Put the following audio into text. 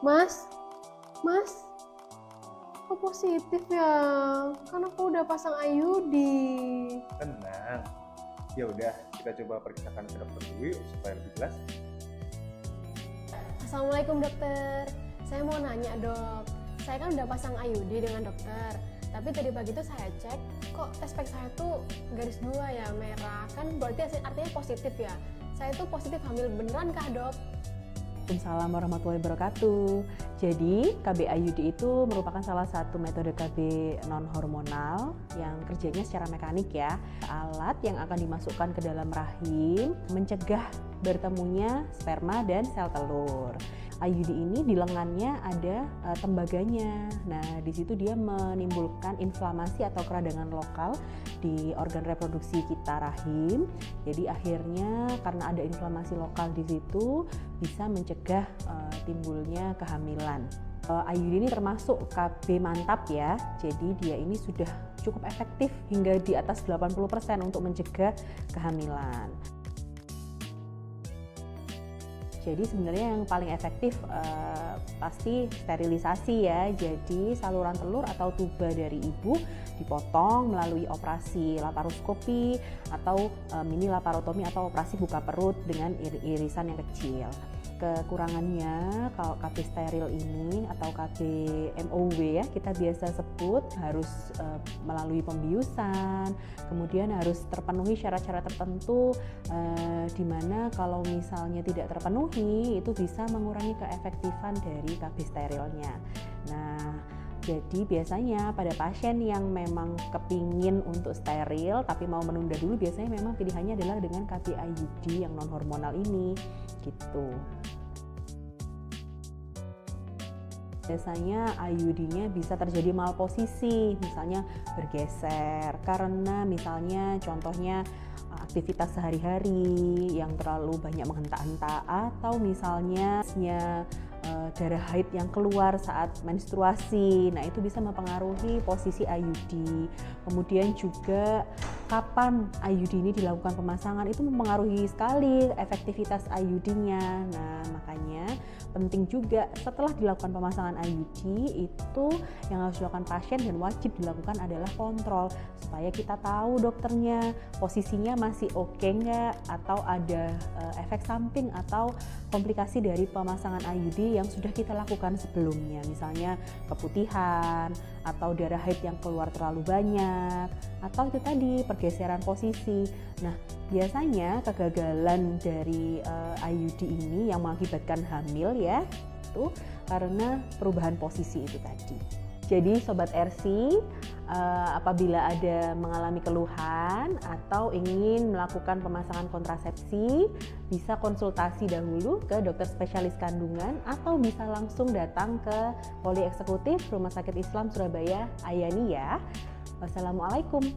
Mas, Mas, kok positif ya? Kan aku udah pasang IUD. Tenang. Ya udah, kita coba periksakan ke dokter dulu yuk supaya lebih jelas. Assalamualaikum dokter. Saya mau nanya dok. Saya kan udah pasang IUD dengan dokter. Tapi tadi pagi tuh saya cek, kok tespek saya tuh garis 2 ya, merah. Kan berarti artinya positif ya. Saya tuh positif hamil beneran kah dok? Waalaikumsalam warahmatullahi wabarakatuh. Jadi KB IUD itu merupakan salah satu metode KB non-hormonal yang kerjanya secara mekanik ya. Alat yang akan dimasukkan ke dalam rahim mencegah bertemunya sperma dan sel telur. IUD ini di lengannya ada tembaganya. Nah, di situ dia menimbulkan inflamasi atau keradangan lokal di organ reproduksi kita rahim. Jadi akhirnya karena ada inflamasi lokal di situ bisa mencegah timbulnya kehamilan. IUD ini termasuk KB mantap ya. Jadi dia ini sudah cukup efektif hingga di atas 80% untuk mencegah kehamilan. Jadi sebenarnya yang paling efektif pasti sterilisasi ya. Jadi saluran telur atau tuba dari ibu dipotong melalui operasi laparoskopi atau mini laparotomi atau operasi buka perut dengan irisan yang kecil. Kekurangannya kalau KB steril ini atau KB MOW ya kita biasa sebut harus melalui pembiusan, kemudian harus terpenuhi syarat-syarat tertentu di mana kalau misalnya tidak terpenuhi itu bisa mengurangi keefektifan dari KB sterilnya. Nah, jadi biasanya pada pasien yang memang kepingin untuk steril tapi mau menunda dulu biasanya memang pilihannya adalah dengan KB IUD yang non hormonal ini gitu. Biasanya IUD-nya bisa terjadi malposisi, misalnya bergeser karena misalnya contohnya aktivitas sehari-hari yang terlalu banyak menghentak-hentak atau misalnya darah haid yang keluar saat menstruasi. Nah, itu bisa mempengaruhi posisi IUD. Kemudian juga kapan IUD ini dilakukan pemasangan itu mempengaruhi sekali efektivitas IUD-nya. Nah, makanya penting juga setelah dilakukan pemasangan IUD itu yang harus dilakukan pasien dan wajib dilakukan adalah kontrol supaya kita tahu dokternya posisinya masih oke nggak atau ada efek samping atau komplikasi dari pemasangan IUD yang sudah kita lakukan sebelumnya, misalnya keputihan atau darah haid yang keluar terlalu banyak atau itu tadi pergeseran posisi. Nah, biasanya kegagalan dari IUD ini yang mengakibatkan hamil ya itu karena perubahan posisi itu tadi. Jadi Sobat RC, apabila ada mengalami keluhan atau ingin melakukan pemasangan kontrasepsi, bisa konsultasi dahulu ke dokter spesialis kandungan atau bisa langsung datang ke Poli Eksekutif Rumah Sakit Islam Surabaya Ayani ya. Wassalamualaikum.